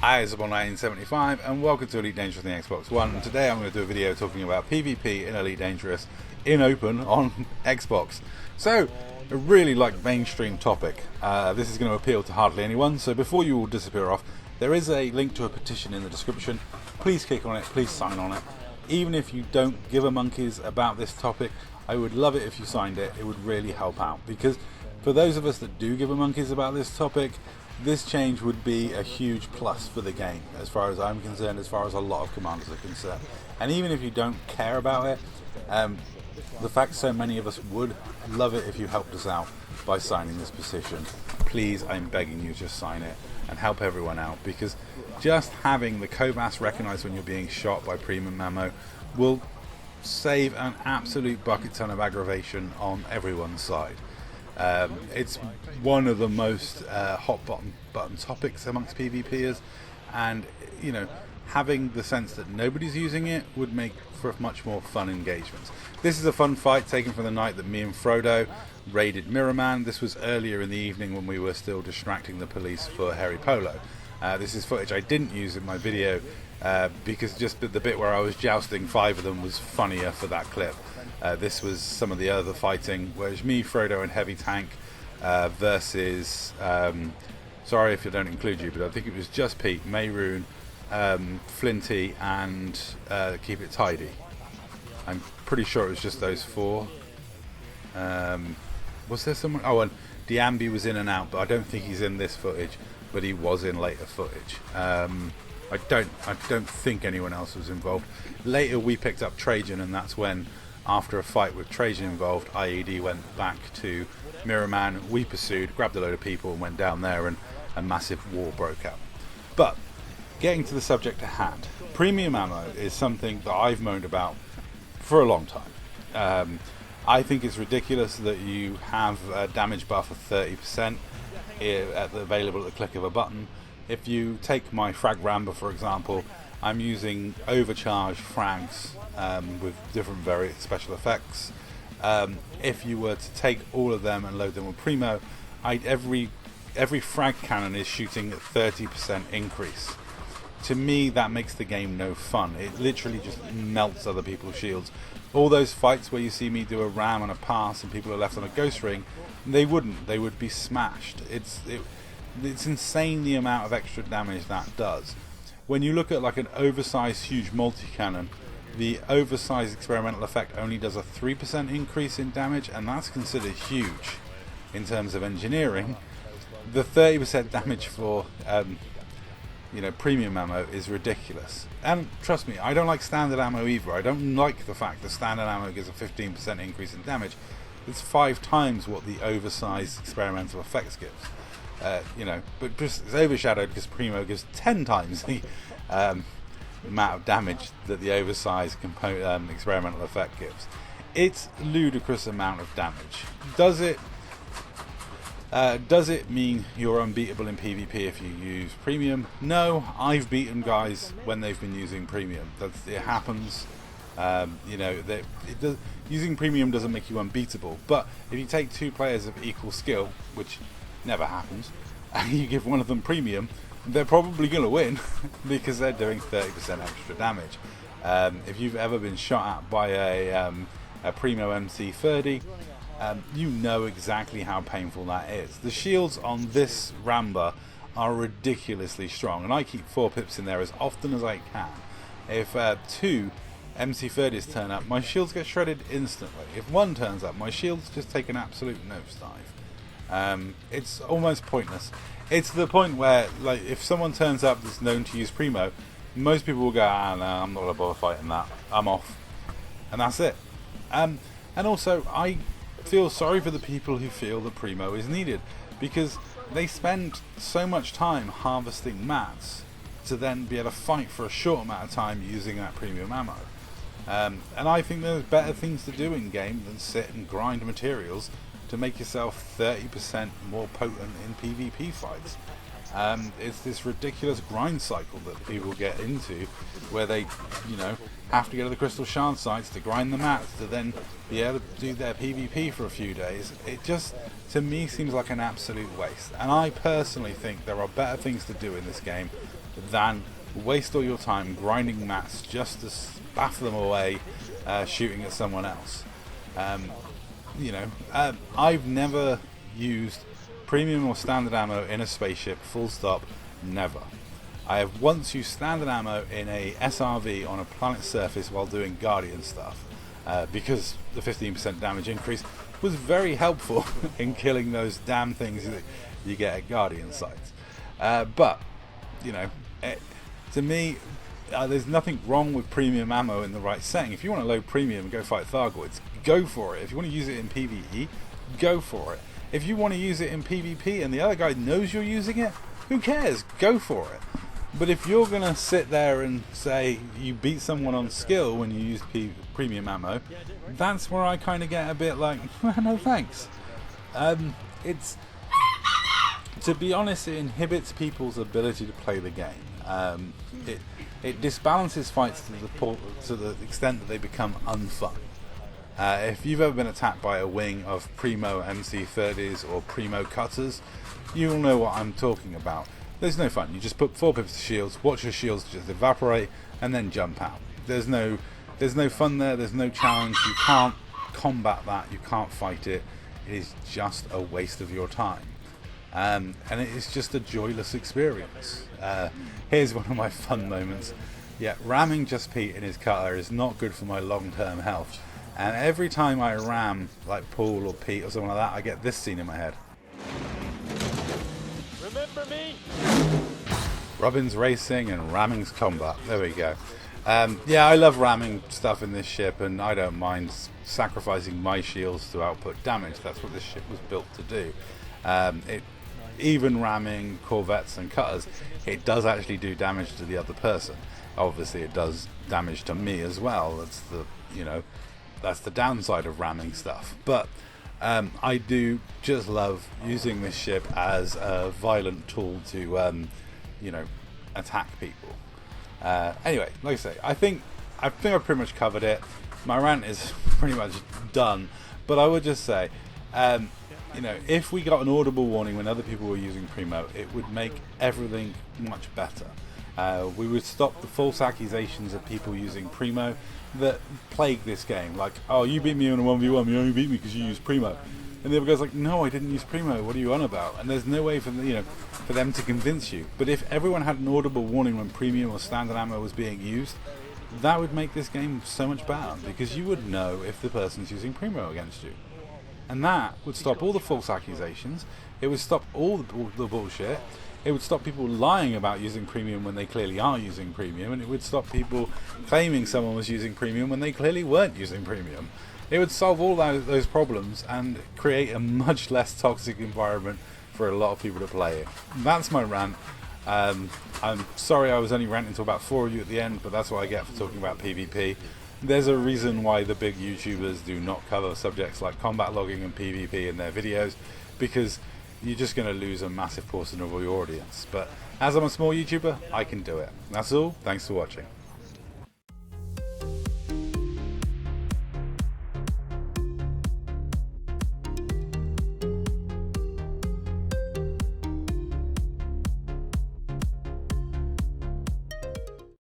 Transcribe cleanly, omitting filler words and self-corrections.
Hi, it's 1975 and welcome to Elite Dangerous on the Xbox One. And today I'm going to do a video talking about PvP in Elite Dangerous in open on Xbox. So, a really mainstream topic. This is going to appeal to hardly anyone, so before you all disappear off, there is a link to a petition in the description. Please click on it, please sign on it. Even if you don't give a monkeys about this topic, I would love it if you signed it. It would really help out, because for those of us that do give a monkeys about this topic, this change would be a huge plus for the game, as far as I'm concerned, as far as a lot of commanders are concerned. And even if you don't care about it, the fact so many of us would love it if you helped us out by signing this petition. Please, I'm begging you, just sign it and help everyone out, because just having the Cobas recognized when you're being shot by premium ammo will save an absolute bucket ton of aggravation on everyone's side. It's one of the most hot button topics amongst PvPers, and you know, having the sense that nobody's using it would make for much more fun engagements. This is a fun fight taken from the night that me and Frodo raided Mirrorman. This was earlier in the evening when we were still distracting the police for Harry Polo. This is footage I didn't use in my video because just the bit where I was jousting 5 of them was funnier for that clip. This was some of the other fighting, where it's me, Frodo and Heavy Tank versus, sorry if I don't include you, but I think it was just Pete, Mayroon, Flinty and Keep It Tidy. I'm pretty sure it was just those 4. Was there someone? Oh, and Diambi was in and out, but I don't think he's in this footage, but he was in later footage. I don't think anyone else was involved. Later we picked up Trajan, and that's when, after a fight with Trajan involved, IED went back to Mirrorman. We pursued, grabbed a load of people and went down there, and a massive war broke out. But getting to the subject at hand, premium ammo is something that I've moaned about for a long time. I think it's ridiculous that you have a damage buff of 30% available at the click of a button. If you take my frag ramber, for example, I'm using overcharged frags with different various special effects. If you were to take all of them and load them with Primo, every frag cannon is shooting at 30% increase. To me, that makes the game no fun. It literally just melts other people's shields. All those fights where you see me do a ram and a pass and people are left on a ghost ring, they wouldn't. They would be smashed. It's insane the amount of extra damage that does. When you look at like an oversized huge multi-cannon, the oversized experimental effect only does a 3% increase in damage, and that's considered huge in terms of engineering. The 30% damage for premium ammo is ridiculous. And trust me, I don't like standard ammo either. I don't like the fact that standard ammo gives a 15% increase in damage. It's 5 times what the oversized experimental effects gives. But just it's overshadowed because Primo gives 10 times the amount of damage that the oversized experimental effect gives. It's a ludicrous amount of damage. Does it mean you're unbeatable in PvP if you use premium? No, I've beaten guys when they've been using premium. It happens. Using premium doesn't make you unbeatable, but if you take 2 players of equal skill, which never happens, and you give one of them premium, they're probably going to win because they're doing 30% extra damage. If you've ever been shot at by a Primo MC30, you know exactly how painful that is. The shields on this Ramber are ridiculously strong, and I keep 4 pips in there as often as I can. If 2 MC30s turn up, my shields get shredded instantly. If 1 turns up, my shields just take an absolute nosedive. It's almost pointless. It's the point where, like, if someone turns up that's known to use Primo, most people will go, no, I'm not going to bother fighting that, I'm off. And that's it. And also, I feel sorry for the people who feel that Primo is needed, because they spend so much time harvesting mats to then be able to fight for a short amount of time using that premium ammo. And I think there's better things to do in game than sit and grind materials to make yourself 30% more potent in PvP fights. It's this ridiculous grind cycle that people get into, where they, have to go to the crystal shard sites to grind the mats to then be able to do their PvP for a few days. It just, to me, seems like an absolute waste. And I personally think there are better things to do in this game than waste all your time grinding mats just to spaff them away, shooting at someone else. I've never used premium or standard ammo in a spaceship, full stop, never. I have once used standard ammo in a SRV on a planet's surface while doing Guardian stuff, because the 15% damage increase was very helpful in killing those damn things that you get at Guardian sites. But, to me, there's nothing wrong with premium ammo in the right setting. If you want to load premium and go fight Thargoids, go for it. If you want to use it in PvE, go for it. If you want to use it in PvP and the other guy knows you're using it, who cares? Go for it. But if you're going to sit there and say you beat someone on skill when you use premium ammo, that's where I kind of get a bit like, no thanks. It's, to be honest, it inhibits people's ability to play the game. It disbalances fights to the extent that they become unfun. If you've ever been attacked by a wing of primo MC30s or primo cutters, you'll know what I'm talking about. There's no fun. You just put 4 pips to shields, watch your shields just evaporate, and then jump out. There's no fun there. There's no challenge. You can't combat that. You can't fight it. It is just a waste of your time, and it is just a joyless experience. Here's one of my fun moments. Yeah, ramming just Pete in his cutter is not good for my long-term health. And every time I ram like Paul or Pete or someone like that, I get this scene in my head. Remember me? Robin's racing and ramming's combat. There we go. Yeah, I love ramming stuff in this ship, and I don't mind sacrificing my shields to output damage. That's what this ship was built to do. Even ramming corvettes and cutters, it does actually do damage to the other person. Obviously, it does damage to me as well. That's the downside of ramming stuff. But I do just love using this ship as a violent tool to, attack people. Anyway, like I say, I think I've pretty much covered it. My rant is pretty much done. But I would just say, if we got an audible warning when other people were using Primo, it would make everything much better. We would stop the false accusations of people using Primo that plague this game. Like, oh, you beat me in a 1v1, you only beat me because you used Primo. And the other guy's like, no, I didn't use Primo, what are you on about? And there's no way for them to convince you. But if everyone had an audible warning when premium or standard ammo was being used, that would make this game so much better, because you would know if the person's using Primo against you. And that would stop all the false accusations, it would stop all the bullshit, it would stop people lying about using premium when they clearly are using premium, and it would stop people claiming someone was using premium when they clearly weren't using premium. It would solve all those problems and create a much less toxic environment for a lot of people to play it. That's my rant. I'm sorry I was only ranting to about 4 of you at the end, but that's what I get for talking about PvP. There's a reason why the big YouTubers do not cover subjects like combat logging and PvP in their videos, because you're just going to lose a massive portion of your audience. But as I'm a small YouTuber, I can do it. That's all. Thanks for watching.